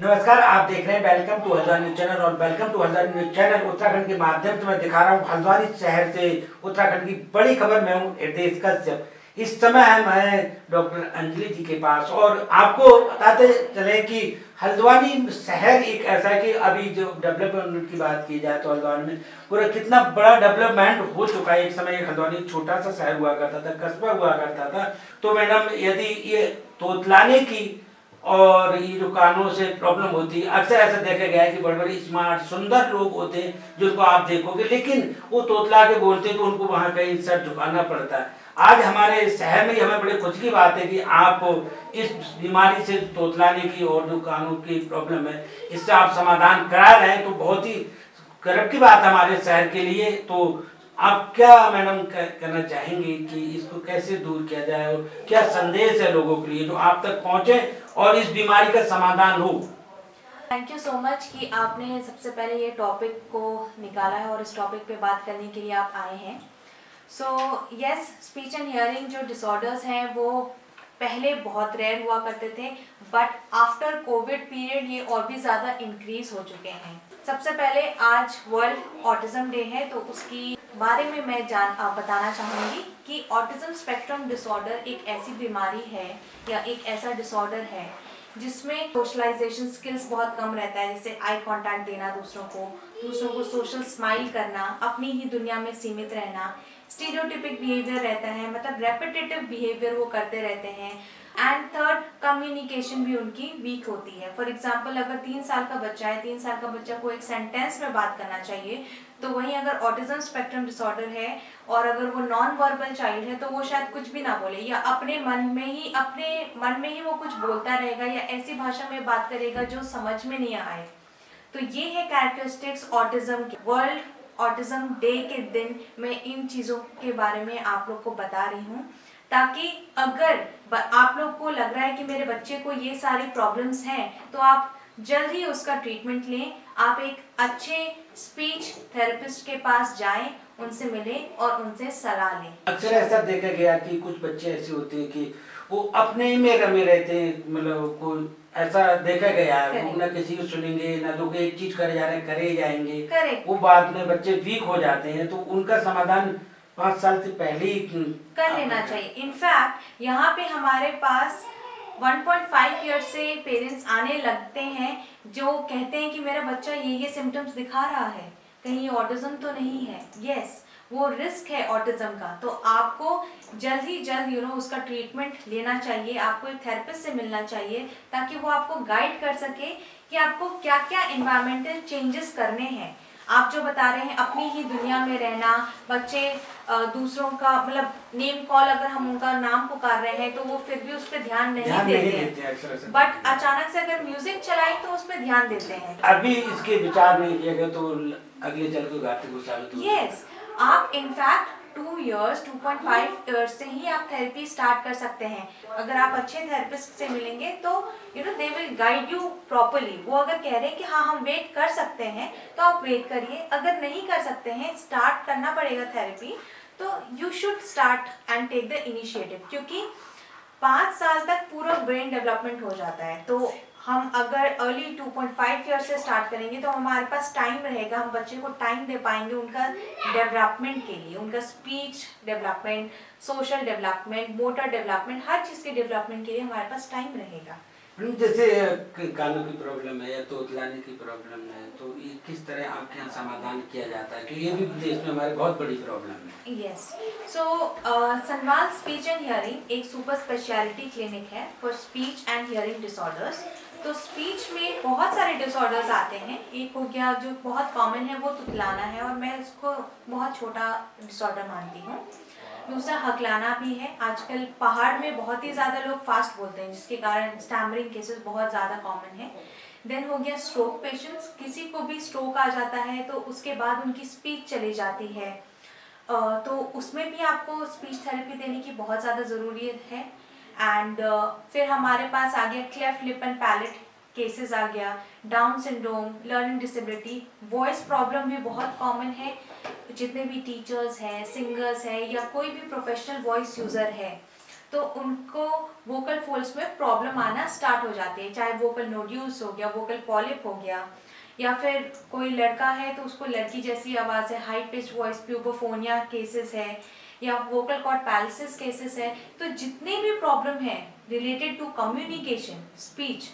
नमस्कार, आप देख रहे हैं welcome to Haldwani news channel और welcome to Haldwani news channel Uttarakhand के माध्यम से मैं दिखा रहा हूं हल्द्वानी शहर से उत्तराखंड की बड़ी खबर। मैं हूं हितेश कश्यप। इस समय मैं डॉक्टर अंजलि जी के पास और आपको बताते चले कि हल्द्वानी शहर एक ऐसा है कि अभी जो डेवलपमेंट की बात की जाए तो हल्द्वानी में पूरा कितना बड़ा डेवलपमेंट हो चुका है। एक समय एक हल्द्वानी छोटा सा शहर हुआ करता था, कस्बा हुआ करता था। तो मैडम यदि ये तोतलाने की और ये जो कानों से प्रॉब्लम होती है, अक्सर ऐसा देखा गया है कि बड़े बड़े स्मार्ट सुंदर लोग होते हैं जिनको आप देखोगे, लेकिन वो तोतला के बोलते हैं तो उनको वहाँ कहीं सर झुकाना पड़ता है। आज हमारे शहर में हमें बड़ी खुशी की बात है कि आप इस बीमारी से तोतलाने की और जो कानों की प्रॉब्लम है इससे आप समाधान करा रहे हैं, तो बहुत ही गर्व की बात है हमारे शहर के लिए। तो आप क्या मैडम कहना चाहेंगे कि इसको कैसे दूर किया जाए और क्या संदेश है लोगों के लिए जो आप तक पहुंचे और इस बीमारी का समाधान हो? थैंक यू सो मच कि आपने सबसे पहले ये टॉपिक को निकाला है और इस टॉपिक पे बात करने के लिए आप आए हैं। So yes, speech and hearing जो डिसऑर्डर्स हैं वो पहले बहुत रेयर हुआ करते थे, बट आफ्टर कोविड पीरियड ये और भी ज़्यादा इंक्रीज हो चुके हैं। सबसे पहले आज वर्ल्ड ऑटिज्म डे है, तो उसकी बारे में मैं बताना चाहूँगी कि ऑटिज्म स्पेक्ट्रम डिसऑर्डर एक ऐसी बीमारी है या एक ऐसा डिसऑर्डर है जिसमें सोशलाइजेशन स्किल्स बहुत कम रहता है, जैसे आई कांटेक्ट देना दूसरों को सोशल स्माइल करना, अपनी ही दुनिया में सीमित रहना, स्टीरियोटिपिक बिहेवियर रहता है, मतलब रेपिटेटिव बिहेवियर वो करते रहते हैं। एंड थर्ड, कम्युनिकेशन भी उनकी वीक होती है। फॉर एग्जाम्पल, अगर 3 साल का बच्चा है, 3 साल का बच्चा को एक सेंटेंस में बात करना चाहिए, तो वहीं अगर ऑटिज्म स्पेक्ट्रम डिसऑर्डर है और अगर वो नॉन वर्बल चाइल्ड है तो वो शायद कुछ भी ना बोले या अपने मन में ही वो कुछ बोलता रहेगा या ऐसी भाषा में बात करेगा जो समझ में नहीं आए। तो ये है कैरेक्टरिस्टिक्स ऑटिज्म के। वर्ल्ड ऑटिज्म डे के दिन मैं इन चीज़ों के बारे में आप लोग को बता रही हूँ, ताकि अगर आप लोग को लग रहा है कि मेरे बच्चे को ये सारी प्रॉब्लम्स हैं तो आप जल्द ही उसका ट्रीटमेंट लें। आप एक अच्छे स्पीच थेरेपिस्ट के पास जाएं, उनसे मिलें और उनसे सलाह लें। अक्सर ऐसा देखा गया कि कुछ बच्चे ऐसे होते हैं कि वो अपने ही में रमे रहते हैं, मतलब कोई ऐसा देखा गया है, वो ना किसी को सुनेंगे ना तो एक चीज करे जा रहे हैं करे जाएंगे, वो बाद में बच्चे वीक हो जाते हैं। तो उनका समाधान 5 साल से पहले ही कर लेना चाहिए। इनफैक्ट यहाँ पे हमारे पास 1.5 ईयर से पेरेंट्स आने लगते हैं जो कहते हैं कि मेरा बच्चा ये सिम्टम्स दिखा रहा है, कहीं ऑटिज्म तो नहीं है। यस, वो रिस्क है ऑटिज्म का, तो आपको जल्द ही जल्द उसका ट्रीटमेंट लेना चाहिए। आपको एक थेरेपिस्ट से मिलना चाहिए ताकि वो आपको गाइड कर सके कि आपको क्या क्या एनवायरमेंटल चेंजेस करने हैं। आप जो बता रहे हैं अपनी ही दुनिया में रहना, बच्चे दूसरों का मतलब नेम कॉल, अगर हम उनका नाम पुकार रहे हैं तो वो फिर भी उस पर ध्यान नहीं देते, बट अचानक से अगर म्यूजिक चलाए तो उस पर ध्यान देते हैं। अभी इसके विचार नहीं किया गया तो अगले चल के गाते को चालू। यस, आप इनफैक्ट 2.5 ईयर्स से ही आप थेरेपी स्टार्ट कर सकते हैं। अगर आप अच्छे थेरेपिस्ट से मिलेंगे तो they will guide you properly. वो अगर कह रहे हैं कि हाँ हम वेट कर सकते हैं तो आप वेट करिए, अगर नहीं कर सकते हैं स्टार्ट करना पड़ेगा थेरेपी, तो you should start and take the initiative, क्योंकि 5 साल तक पूरा ब्रेन डेवलपमेंट हो जाता है। तो हम अगर अर्ली 2.5 ईयर से स्टार्ट करेंगे तो हमारे पास टाइम रहेगा, हम बच्चे को टाइम दे पाएंगे उनका डेवलपमेंट के लिए, उनका speech development, social development, motor development, हर चीज़ के डेवलपमेंट के लिए हमारे पास टाइम रहेगा। जैसे कानों की प्रॉब्लम है या तोतलाने की प्रॉब्लम है, तो ये किस तरह आपके यहाँ समाधान किया जाता है? क्योंकि ये भी देश में हमारी बहुत बड़ी प्रॉब्लम है। Yes, so Sanwal speech and hearing एक सुपर स्पेशलिटी क्लिनिक है for speech and hearing disorders. तो स्पीच में बहुत सारे डिसऑर्डर्स आते हैं। एक हो गया जो बहुत कॉमन है वो तुतलाना है, और मैं उसको बहुत छोटा डिसऑर्डर मानती हूँ। दूसरा हकलाना भी है। आजकल पहाड़ में बहुत ही ज़्यादा लोग फास्ट बोलते हैं जिसके कारण स्टैमरिंग केसेस बहुत ज़्यादा कॉमन है। देन हो गया स्ट्रोक पेशेंट्स। किसी को भी स्ट्रोक आ जाता है तो उसके बाद उनकी स्पीच चली जाती है, तो उसमें भी आपको स्पीच थेरेपी देने की बहुत ज़्यादा ज़रूरियत है। एंड फिर हमारे पास आ गया cleft lip and palate cases आ गया, down syndrome, learning disability, voice problem भी बहुत कॉमन है। जितने भी टीचर्स हैं, सिंगर्स हैं या कोई भी प्रोफेशनल वॉइस यूज़र है तो उनको वोकल फोल्ड्स में प्रॉब्लम आना स्टार्ट हो जाती है, चाहे वोकल नोड्यूल्स हो गया, वोकल पॉलिप हो गया, या फिर कोई लड़का है तो उसको लड़की जैसी आवाज़ है, हाई पिच वॉइस, प्यूबोफोनिया केसेस है, या वोकल कॉर्ड पैलिसिस केसेस है। तो जितने भी प्रॉब्लम है रिलेटेड टू कम्युनिकेशन, स्पीच,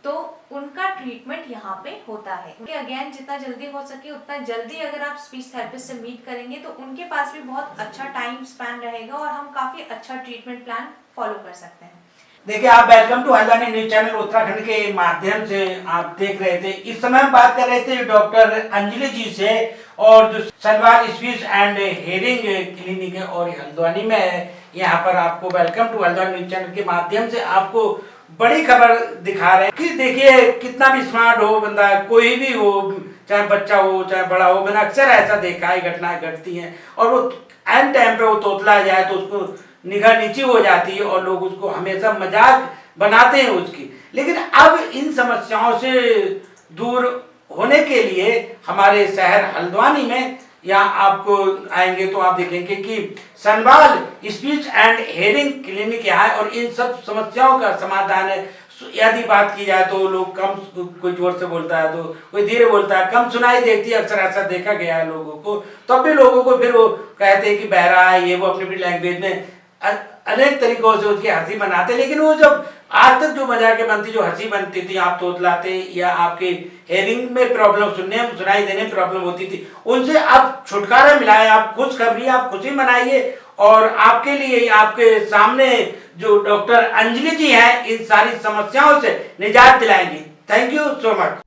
तो उनका ट्रीटमेंट यहाँ पे होता है। क्योंकि अगेन जितना जल्दी हो सके उतना जल्दी अगर आप स्पीच थेरेपिस्ट से मीट करेंगे तो उनके पास भी बहुत अच्छा टाइम स्पैन रहेगा और हम काफ़ी अच्छा ट्रीटमेंट प्लान फॉलो कर सकते हैं। देखिए, आप welcome to Haldwani news channel Uttarakhand के माध्यम से आप देख रहे थे। इस समय हम बात कर रहे थे डॉक्टर अंजलि जी से, और जो Sanwal speech and hearing clinic है और हल्द्वानी में है। यहाँ पर आपको welcome to Haldwani news channel के माध्यम से आपको बड़ी खबर दिखा रहे हैं कि देखिए, कितना भी स्मार्ट हो बंदा, कोई भी हो, चाहे बच्चा हो चाहे बड़ा हो, मैंने अक्सर ऐसा देखा है, घटनाएं घटती हैं, और वो एंड टाइम पे वो तोतला जाए तो उसको निगाह नीची हो जाती है और लोग उसको हमेशा मजाक बनाते हैं उसकी। लेकिन अब इन समस्याओं से दूर होने के लिए हमारे शहर हल्द्वानी में यहाँ आपको आएंगे तो आप देखेंगे कि Sanwal speech and hearing clinic यहाँ है, और इन सब समस्याओं का समाधान है। यदि बात की जाए तो लोग कम, कोई जोर से बोलता है तो कोई धीरे बोलता है, कम सुनाई देती है, अक्सर ऐसा देखा गया है लोगों को। तब भी लोगों को फिर वो कहते हैं कि बहरा है, ये वो अपनी अपनी लैंग्वेज में अनेक तरीकों से उसकी हंसी मनाते। लेकिन वो जब आज तक जो मजाकें बनती, जो हंसी बनती थी, आप तोतलाते या आपके हेयरिंग में प्रॉब्लम, सुनाई देने में प्रॉब्लम होती थी, उनसे आप छुटकारा मिला है। आप खुशखबरी, आप खुशी मनाइए, और आपके लिए आपके सामने जो डॉक्टर अंजलि जी हैं इन सारी समस्याओं से निजात दिलाएंगी। Thank you so much.